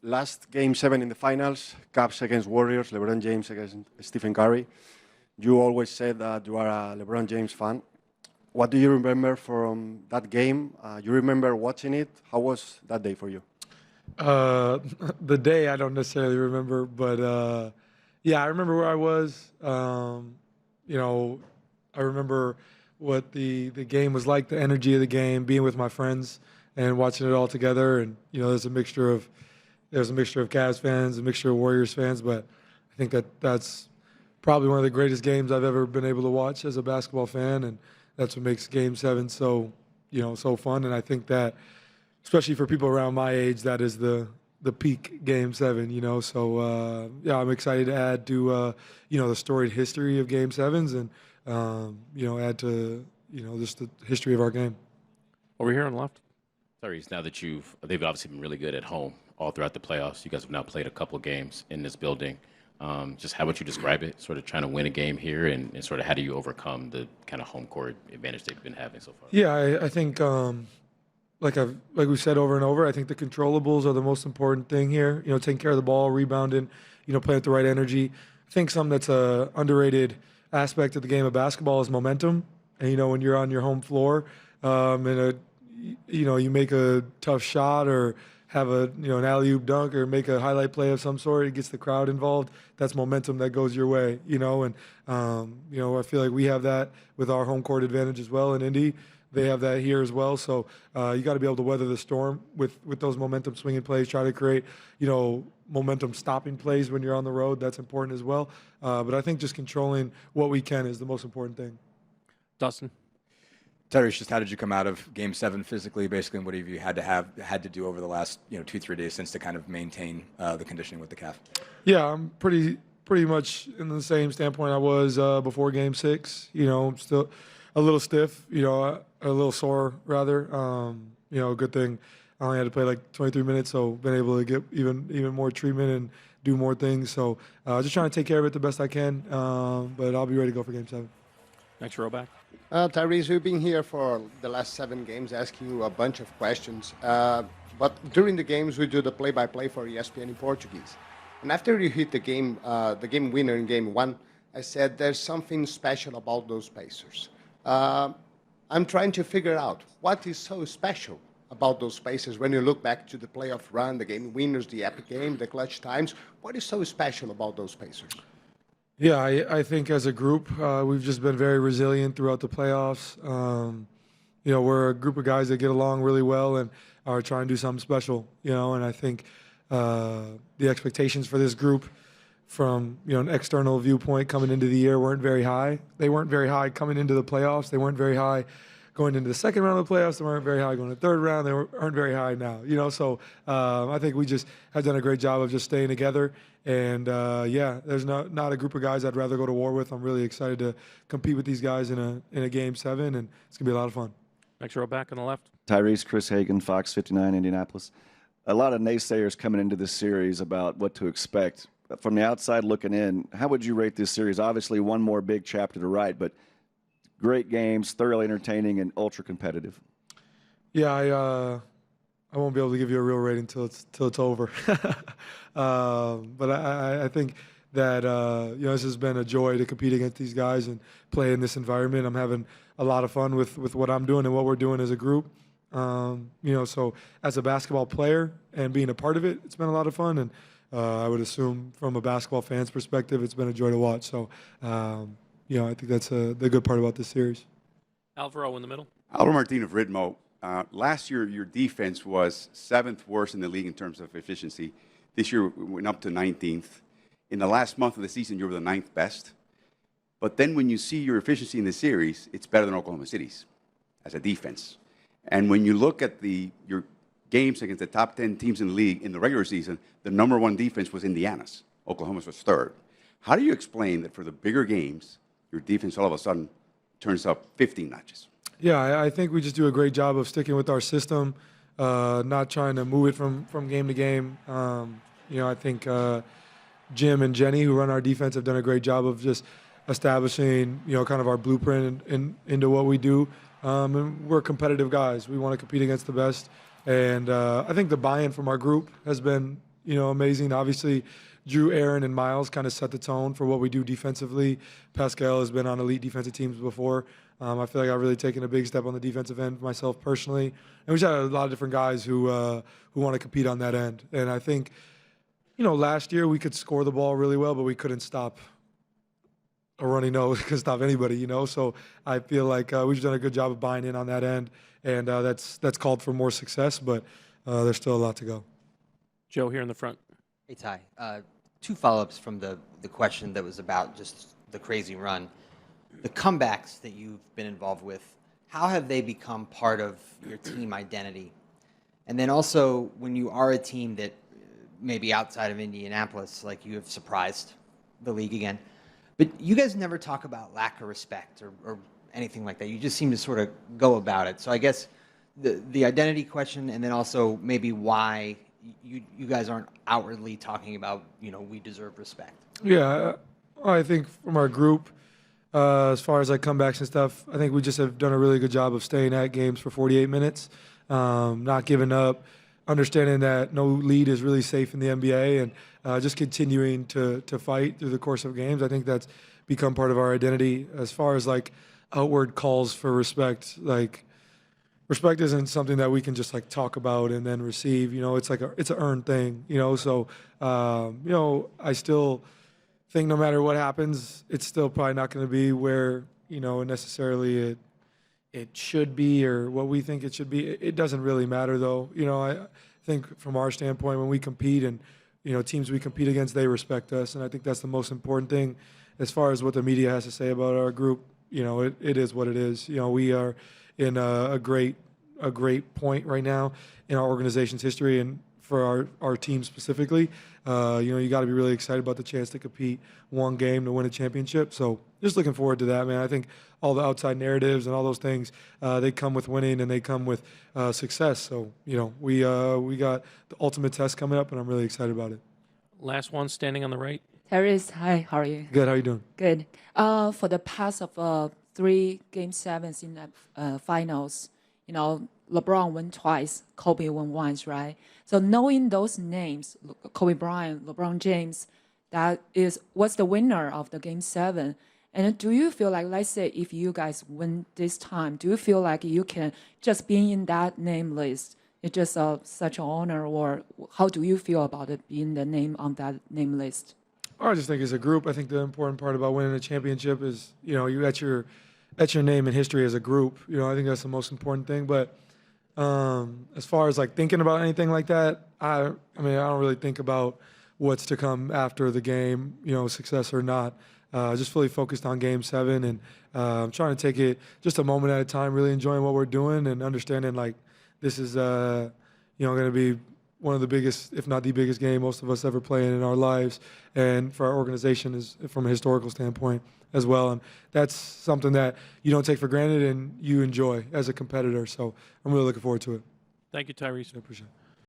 last Game 7 in the finals, Cavs against Warriors, LeBron James against Stephen Curry. You always said that you are a LeBron James fan. What do you remember from that game? You remember watching it? How was that day for you? The day I don't necessarily remember, but yeah, I remember where I was. You know, I remember what the game was like, the energy of the game, being with my friends and watching it all together. And you know, there's a mixture of Cavs fans, a mixture of Warriors fans, but I think that's probably one of the greatest games I've ever been able to watch as a basketball fan, and that's what makes Game 7 so, you know, so fun. And I think that, especially for people around my age, that is the peak Game 7, you know. So, yeah, I'm excited to add to, you know, the storied history of Game 7s and, you know, add to, you know, just the history of our game. Over here on the left. Tyrese, now that they've obviously been really good at home all throughout the playoffs. You guys have now played a couple of games in this building. Just how would you describe it, sort of trying to win a game here, and sort of how do you overcome the kind of home court advantage they've been having so far? Yeah, I think, like we said over and over, I think the controllables are the most important thing here. You know, taking care of the ball, rebounding, you know, playing with the right energy. I think something that's a underrated aspect of the game of basketball is momentum. And, you know, when you're on your home floor, and you know, you make a tough shot or have an alley-oop dunk or make a highlight play of some sort, it gets the crowd involved. That's momentum that goes your way, you know. And, you know, I feel like we have that with our home court advantage as well in Indy. They have that here as well. So you got to be able to weather the storm with those momentum swinging plays, try to create, you know, momentum stopping plays when you're on the road. That's important as well. But I think just controlling what we can is the most important thing. Dustin? Tyrese, just how did you come out of Game 7 physically, basically, and what have you had to do over the last 2-3 days since to kind of maintain the conditioning with the calf? Yeah, I'm pretty much in the same standpoint I was before Game 6. You know, still a little stiff, you know, a little sore rather. You know, good thing I only had to play like 23 minutes, so been able to get even more treatment and do more things. So just trying to take care of it the best I can, but I'll be ready to go for Game 7. Next row back. Tyrese, we've been here for the last 7 games asking you a bunch of questions. But during the games, we do the play-by-play for ESPN in Portuguese. And after you hit the game winner in Game 1, I said there's something special about those Pacers. I'm trying to figure out what is so special about those Pacers when you look back to the playoff run, the game winners, the epic game, the clutch times. What is so special about those Pacers? Yeah, I think as a group, we've just been very resilient throughout the playoffs. You know, we're a group of guys that get along really well and are trying to do something special, you know, and I think the expectations for this group from, you know, an external viewpoint coming into the year weren't very high. They weren't very high coming into the playoffs. They weren't very high going into the second round of the playoffs. They weren't very high going to the third round. They aren't very high now, you know. So I think we just have done a great job of just staying together. And, yeah, there's not a group of guys I'd rather go to war with. I'm really excited to compete with these guys in a Game 7, and it's going to be a lot of fun. Next row back on the left. Tyrese, Chris Hagan, Fox 59, Indianapolis. A lot of naysayers coming into this series about what to expect. From the outside looking in, how would you rate this series? Obviously, one more big chapter to write, but great games, thoroughly entertaining, and ultra competitive. Yeah, I won't be able to give you a real rating till it's over. But I think that you know, this has been a joy to compete against these guys and play in this environment. I'm having a lot of fun with what I'm doing and what we're doing as a group. You know, so as a basketball player and being a part of it, it's been a lot of fun. And I would assume from a basketball fan's perspective, it's been a joy to watch. So, you know, I think that's the good part about this series. Alvaro in the middle. Alvaro Martin of Ritmo. Last year, your defense was 7th worst in the league in terms of efficiency. This year, we went up to 19th. In the last month of the season, you were the 9th best. But then when you see your efficiency in the series, it's better than Oklahoma City's as a defense. And when you look at your games against the top 10 teams in the league in the regular season, the #1 defense was Indiana's. Oklahoma's was 3rd. How do you explain that for the bigger games, your defense all of a sudden turns up 15 notches? Yeah, I think we just do a great job of sticking with our system, not trying to move it from game to game. You know, I think Jim and Jenny, who run our defense, have done a great job of just establishing, you know, kind of our blueprint into what we do. And we're competitive guys. We want to compete against the best. And I think the buy-in from our group has been, amazing. Obviously, Drew, Aaron, and Miles kind of set the tone for what we do defensively. Pascal has been on elite defensive teams before. I feel like I've really taken a big step on the defensive end myself personally. And we've had a lot of different guys who want to compete on that end. And I think, last year we could score the ball really well, but we couldn't stop a running nose. We couldn't stop anybody, So I feel like we've done a good job of buying in on that end. And that's called for more success, but there's still a lot to go. Joe here in the front. Hey, Ty. 2 follow-ups from the question that was about just the crazy run. The comebacks that you've been involved with, how have they become part of your team identity? And then also, when you are a team that maybe outside of Indianapolis, like you have surprised the league again, but you guys never talk about lack of respect or anything like that. You just seem to sort of go about it. So I guess the identity question, and then also maybe why you guys aren't outwardly talking about, we deserve respect. Yeah, I think from our group, as far as like comebacks and stuff, I think we just have done a really good job of staying at games for 48 minutes, not giving up, understanding that no lead is really safe in the NBA, and just continuing to fight through the course of games. I think that's become part of our identity. As far as like outward calls for respect, like respect isn't something that we can just like talk about and then receive. It's like it's an earned thing. So I still think no matter what happens, it's still probably not going to be where necessarily it should be or what we think it should be. It doesn't really matter though. I think from our standpoint, when we compete and teams we compete against, they respect us, and I think that's the most important thing. As far as what the media has to say about our group, it is what it is. We are in a great point right now in our organization's history, and for our team specifically, you got to be really excited about the chance to compete one game to win a championship. So just looking forward to that, man. I think all the outside narratives and all those things, they come with winning and they come with success. So we got the ultimate test coming up, and I'm really excited about it. Last one, standing on the right. Tyrese, hi, how are you? Good, how are you doing? Good. For the past of 3 Game 7s in the finals, LeBron won twice, Kobe won once, right? So knowing those names, Kobe Bryant, LeBron James, what's the winner of the Game 7? And do you feel like, let's say, if you guys win this time, do you feel like you can just be in that name list? It's just such an honor, or how do you feel about it being the name on that name list? I just think as a group, I think the important part about winning a championship is, you at your name in history as a group. I think that's the most important thing. But as far as like thinking about anything like that, I don't really think about what's to come after the game, success or not. Just fully focused on Game 7, and I'm trying to take it just a moment at a time, really enjoying what we're doing and understanding like this is going to be one of the biggest, if not the biggest game most of us ever play in our lives, and for our organization is from a historical standpoint as well. And that's something that you don't take for granted and you enjoy as a competitor. So I'm really looking forward to it. Thank you, Tyrese. I appreciate it.